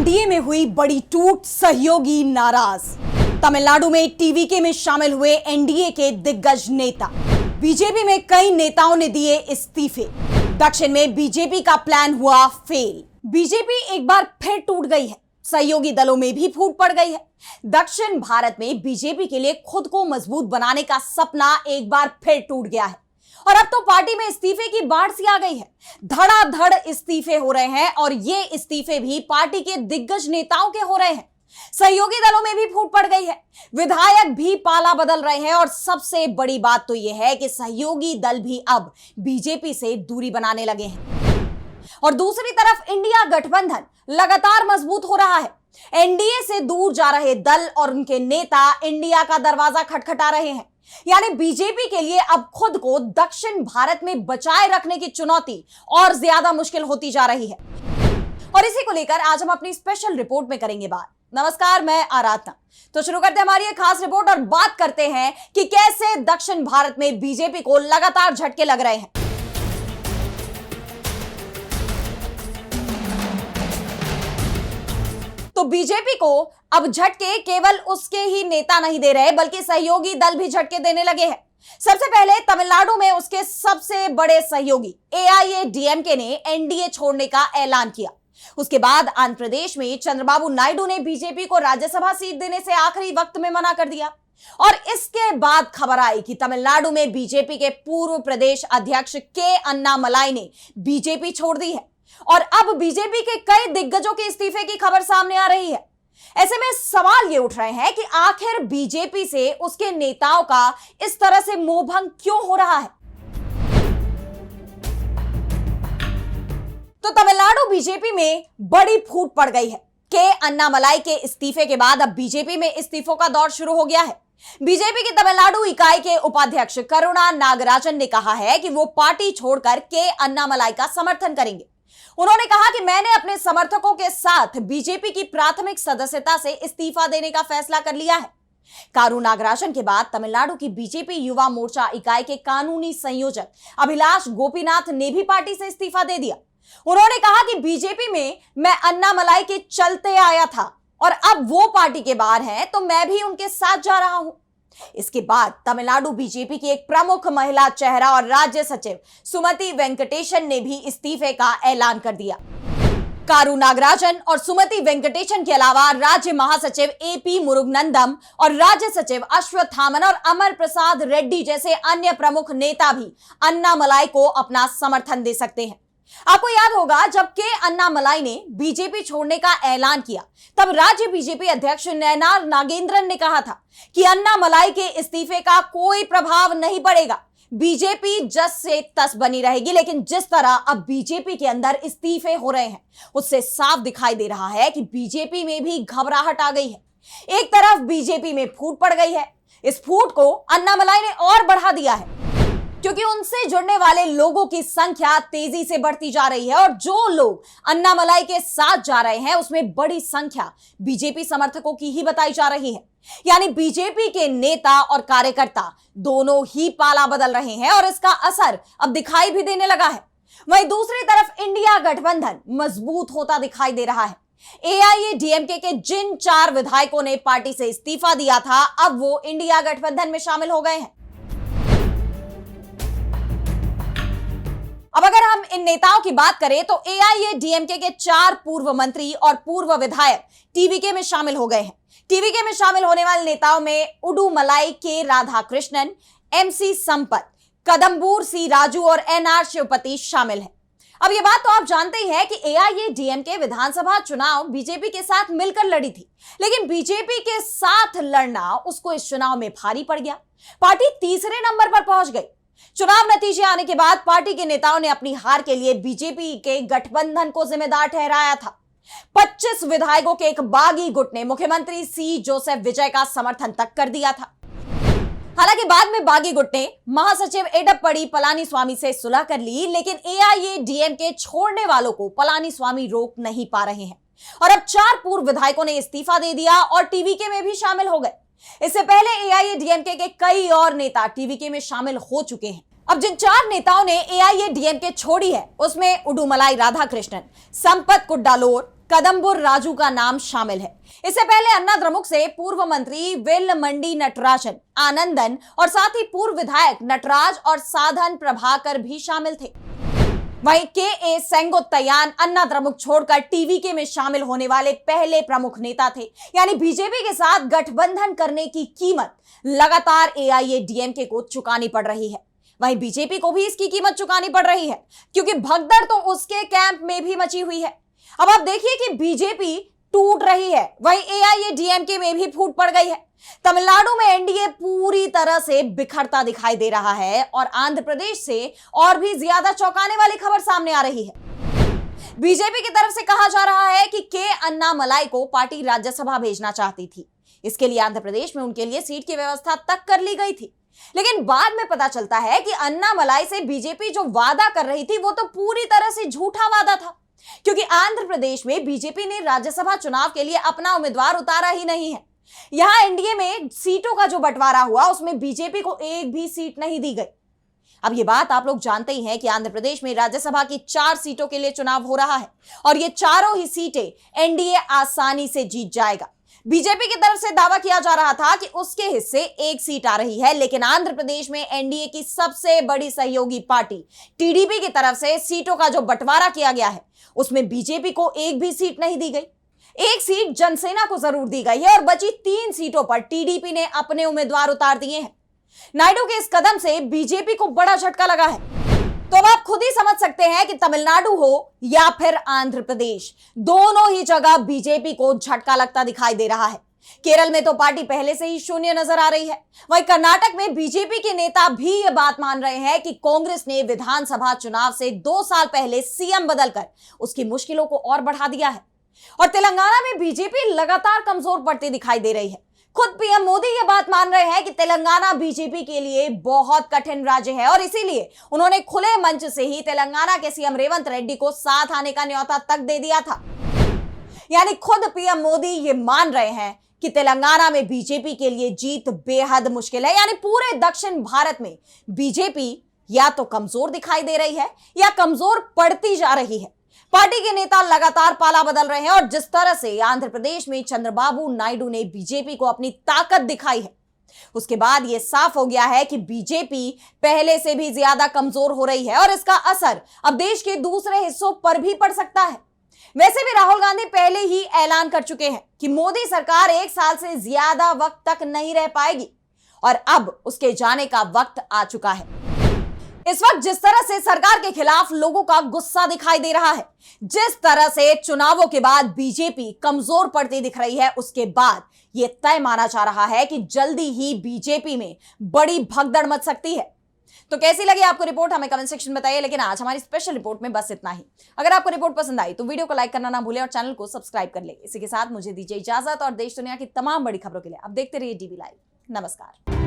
NDA में हुई बड़ी टूट, सहयोगी नाराज। तमिलनाडु में टीवीके में शामिल हुए एनडीए के दिग्गज नेता। बीजेपी में कई नेताओं ने दिए इस्तीफे। दक्षिण में बीजेपी का प्लान हुआ फेल। बीजेपी एक बार फिर टूट गई है। सहयोगी दलों में भी फूट पड़ गई है। दक्षिण भारत में बीजेपी के लिए खुद को मजबूत बनाने का सपना एक बार फिर टूट गया है और अब तो पार्टी में इस्तीफे की बाढ़ सी आ गई है। धड़ाधड़ इस्तीफे हो रहे हैं और ये इस्तीफे भी पार्टी के दिग्गज नेताओं के हो रहे हैं। सहयोगी दलों में भी फूट पड़ गई है। विधायक भी पाला बदल रहे हैं और सबसे बड़ी बात तो यह है कि सहयोगी दल भी अब बीजेपी से दूरी बनाने लगे हैं और दूसरी तरफ इंडिया गठबंधन लगातार मजबूत हो रहा है। एनडीए से दूर जा रहे दल और उनके नेता इंडिया का दरवाजा खटखटा रहे हैं। यानी बीजेपी के लिए अब खुद को दक्षिण भारत में बचाए रखने की चुनौती और ज्यादा मुश्किल होती जा रही है और इसी को लेकर आज हम अपनी स्पेशल रिपोर्ट में करेंगे बात। नमस्कार, मैं आराधना। तो शुरू करते हैं हमारी एक खास रिपोर्ट और बात करते हैं कि कैसे दक्षिण भारत में बीजेपी को लगातार झटके लग रहे हैं। तो बीजेपी को अब झटके केवल उसके ही नेता नहीं दे रहे बल्कि सहयोगी दल भी झटके देने लगे हैं। सबसे पहले तमिलनाडु में उसके सबसे बड़े सहयोगी एआईएडीएमके ने एनडीए छोड़ने का ऐलान किया। उसके बाद आंध्र प्रदेश में चंद्रबाबू नायडू ने बीजेपी को राज्यसभा सीट देने से आखिरी वक्त में मना कर दिया और इसके बाद खबर आई कि तमिलनाडु में बीजेपी के पूर्व प्रदेश अध्यक्ष के अन्नामलाई ने बीजेपी छोड़ दी है और अब बीजेपी के कई दिग्गजों के इस्तीफे की खबर सामने आ रही है। ऐसे में सवाल ये उठ रहे हैं कि आखिर बीजेपी से उसके नेताओं का इस तरह से मोहभंग क्यों हो रहा है। तो तमिलनाडु बीजेपी में बड़ी फूट पड़ गई है। के अन्नामलाई के इस्तीफे के बाद अब बीजेपी में इस्तीफों का दौर शुरू हो गया है। बीजेपी की तमिलनाडु इकाई के उपाध्यक्ष करुणा नागराजन ने कहा है कि वो पार्टी छोड़कर के अन्नामलाई का समर्थन करेंगे। उन्होंने कहा कि मैंने अपने समर्थकों के साथ बीजेपी की प्राथमिक सदस्यता से इस्तीफा देने का फैसला कर लिया है। कारू नागराजन के बाद तमिलनाडु की बीजेपी युवा मोर्चा इकाई के कानूनी संयोजक अभिलाष गोपीनाथ ने भी पार्टी से इस्तीफा दे दिया। उन्होंने कहा कि बीजेपी में मैं अन्नामलाई के चलते आया था और अब वो पार्टी के बाहर हैं तो मैं भी उनके साथ जा रहा हूं। इसके बाद तमिलनाडु बीजेपी की एक प्रमुख महिला चेहरा और राज्य सचिव सुमति वेंकटेशन ने भी इस्तीफे का ऐलान कर दिया। कारू नागराजन और सुमति वेंकटेशन के अलावा राज्य महासचिव एपी मुरुगनंदम और राज्य सचिव अश्वत्थामन और अमर प्रसाद रेड्डी जैसे अन्य प्रमुख नेता भी अन्नामलाई को अपना समर्थन दे सकते हैं। आपको याद होगा जब के अन्नामलाई ने बीजेपी छोड़ने का ऐलान किया तब राज्य बीजेपी अध्यक्ष नयनार नागेंद्रन ने कहा था कि अन्नामलाई के इस्तीफे का कोई प्रभाव नहीं पड़ेगा, बीजेपी जस से तस बनी रहेगी। लेकिन जिस तरह अब बीजेपी के अंदर इस्तीफे हो रहे हैं उससे साफ दिखाई दे रहा है कि बीजेपी में भी घबराहट आ गई है। एक तरफ बीजेपी में फूट पड़ गई है, इस फूट को अन्नामलाई ने और बढ़ा दिया है क्योंकि उनसे जुड़ने वाले लोगों की संख्या तेजी से बढ़ती जा रही है और जो लोग अन्नामलाई के साथ जा रहे हैं उसमें बड़ी संख्या बीजेपी समर्थकों की ही बताई जा रही है। यानी बीजेपी के नेता और कार्यकर्ता दोनों ही पाला बदल रहे हैं और इसका असर अब दिखाई भी देने लगा है। वहीं दूसरी तरफ इंडिया गठबंधन मजबूत होता दिखाई दे रहा है। एआईएडीएमके के जिन 4 विधायकों ने पार्टी से इस्तीफा दिया था अब वो इंडिया गठबंधन में शामिल हो गए हैं। अब अगर हम इन नेताओं की बात करें तो एआईएडीएमके के 4 पूर्व मंत्री और पूर्व विधायक टीवीके में शामिल हो गए हैं। टीवीके में शामिल होने वाले नेताओं में उडुमलाई के राधाकृष्णन, एमसी संपत, कदम्बूर सी राजू और एनआर शिवपति शामिल हैं। अब ये बात तो आप जानते ही हैं कि एआईएडीएमके विधानसभा चुनाव बीजेपी के साथ मिलकर लड़ी थी, लेकिन बीजेपी के साथ लड़ना उसको इस चुनाव में भारी पड़ गया। पार्टी तीसरे नंबर पर पहुंच गई। चुनाव नतीजे आने के बाद पार्टी के नेताओं ने अपनी हार के लिए बीजेपी के गठबंधन को जिम्मेदार ठहराया था। 25 विधायकों के एक बागी गुट ने मुख्यमंत्री सी जोसेफ विजय का समर्थन तक कर दिया था। हालांकि बाद में बागी गुट ने महासचिव एडप्पड़ी पलानीस्वामी से सुलह कर ली, लेकिन एआईएडीएमके छोड़ने वालों को पलानीस्वामी रोक नहीं पा रहे हैं और अब 4 पूर्व विधायकों ने इस्तीफा दे दिया और टीवीके में भी शामिल हो गए। इससे पहले एआईएडीएमके के कई और नेता टीवीके में शामिल हो चुके हैं। अब जिन 4 नेताओं ने एआईएडीएमके छोड़ी है उसमें उडुमलाई राधाकृष्णन, संपत कुड्डालोर, कदम्बुर राजू का नाम शामिल है। इससे पहले अन्ना द्रमुक से पूर्व मंत्री वेलमंडी नटराजन, आनंदन और साथ ही पूर्व विधायक नटराज और साधन प्रभाकर भी शामिल थे। वहीं के सेंगोत्तयान अन्ना द्रमुक छोड़कर टीवीके में शामिल होने वाले पहले प्रमुख नेता थे। यानी बीजेपी के साथ गठबंधन करने की कीमत लगातार एआईएडीएमके को चुकानी पड़ रही है। वहीं बीजेपी को भी इसकी कीमत चुकानी पड़ रही है, क्योंकि भगदड़ तो उसके कैंप में भी मची हुई है। अब आप देखिए कि बीजेपी टूट रही है, वहीं एआईएडीएमके में भी फूट पड़ गई है। तमिलनाडु में एनडीए पूरी तरह से बिखरता दिखाई दे रहा है और आंध्र प्रदेश से और भी ज्यादा चौंकाने वाली खबर सामने आ रही है। बीजेपी की तरफ से कहा जा रहा है कि के अन्नामलाई को पार्टी राज्यसभा भेजना चाहती थी। इसके लिए आंध्र प्रदेश में उनके लिए सीट की व्यवस्था तक कर ली गई थी। लेकिन बाद में पता चलता है कि अन्नामलाई से बीजेपी जो वादा कर रही थी वो तो पूरी तरह से झूठा वादा था, क्योंकि आंध्र प्रदेश में बीजेपी ने राज्यसभा चुनाव के लिए अपना उम्मीदवार उतारा ही नहीं है। यहां एनडीए में सीटों का जो बंटवारा हुआ उसमें बीजेपी को एक भी सीट नहीं दी गई। अब ये बात आप लोग जानते ही हैं कि आंध्र प्रदेश में राज्यसभा की 4 सीटों के लिए चुनाव हो रहा है और ये चारों ही सीटें एनडीए आसानी से जीत जाएगा। बीजेपी की तरफ से दावा किया जा रहा था कि उसके हिस्से 1 सीट आ रही है, लेकिन आंध्र प्रदेश में एनडीए की सबसे बड़ी सहयोगी पार्टी टीडीपी की तरफ से सीटों का जो बंटवारा किया गया है उसमें बीजेपी को एक भी सीट नहीं दी गई। 1 सीट जनसेना को जरूर दी गई है और बची 3 सीटों पर टीडीपी ने अपने उम्मीदवार उतार दिए हैं। नायडू के इस कदम से बीजेपी को बड़ा झटका लगा है। तो अब आप खुद ही समझ सकते हैं कि तमिलनाडु हो या फिर आंध्र प्रदेश, दोनों ही जगह बीजेपी को झटका लगता दिखाई दे रहा है। केरल में तो पार्टी पहले से ही शून्य नजर आ रही है। वहीं कर्नाटक में बीजेपी के नेता भी ये बात मान रहे हैं कि कांग्रेस ने विधानसभा चुनाव से 2 साल पहले सीएम बदलकर उसकी मुश्किलों को और बढ़ा दिया है। और तेलंगाना में बीजेपी लगातार कमजोर पड़ती दिखाई दे रही है। खुद पीएम मोदी ये बात मान रहे हैं कि तेलंगाना बीजेपी के लिए बहुत कठिन राज्य है और इसीलिए उन्होंने खुले मंच से ही तेलंगाना के सीएम रेवंत रेड्डी को साथ आने का न्योता तक दे दिया था। यानी खुद पीएम मोदी ये मान रहे हैं कि तेलंगाना में बीजेपी के लिए जीत बेहद मुश्किल है। यानी पूरे दक्षिण भारत में बीजेपी या तो कमजोर दिखाई दे रही है या कमजोर पड़ती जा रही है। पार्टी के नेता लगातार पाला बदल रहे हैं और जिस तरह से आंध्र प्रदेश में चंद्रबाबू नायडू ने बीजेपी को अपनी ताकत दिखाई है, उसके बाद यह साफ हो गया है कि बीजेपी पहले से भी ज्यादा कमजोर हो रही है और इसका असर अब देश के दूसरे हिस्सों पर भी पड़ सकता है। वैसे भी राहुल गांधी पहले ही ऐलान कर चुके हैं कि मोदी सरकार 1 साल से ज्यादा वक्त तक नहीं रह पाएगी और अब उसके जाने का वक्त आ चुका है। इस वक्त जिस तरह से सरकार के खिलाफ लोगों का गुस्सा दिखाई दे रहा है, जिस तरह से चुनावों के बाद बीजेपी कमजोर पड़ती दिख रही है, उसके बाद यह तय माना जा रहा है कि जल्दी ही बीजेपी में बड़ी भगदड़ मच सकती है। तो कैसी लगी आपको रिपोर्ट हमें कमेंट सेक्शन में बताइए। लेकिन आज हमारी स्पेशल रिपोर्ट में बस इतना ही। अगर आपको रिपोर्ट पसंद आई तो वीडियो को लाइक करना ना भूलें और चैनल को सब्सक्राइब कर ले। इसी के साथ मुझे दीजिए इजाजत और देश दुनिया की तमाम बड़ी खबरों के लिए आप देखते रहिए डीबी लाइव। नमस्कार।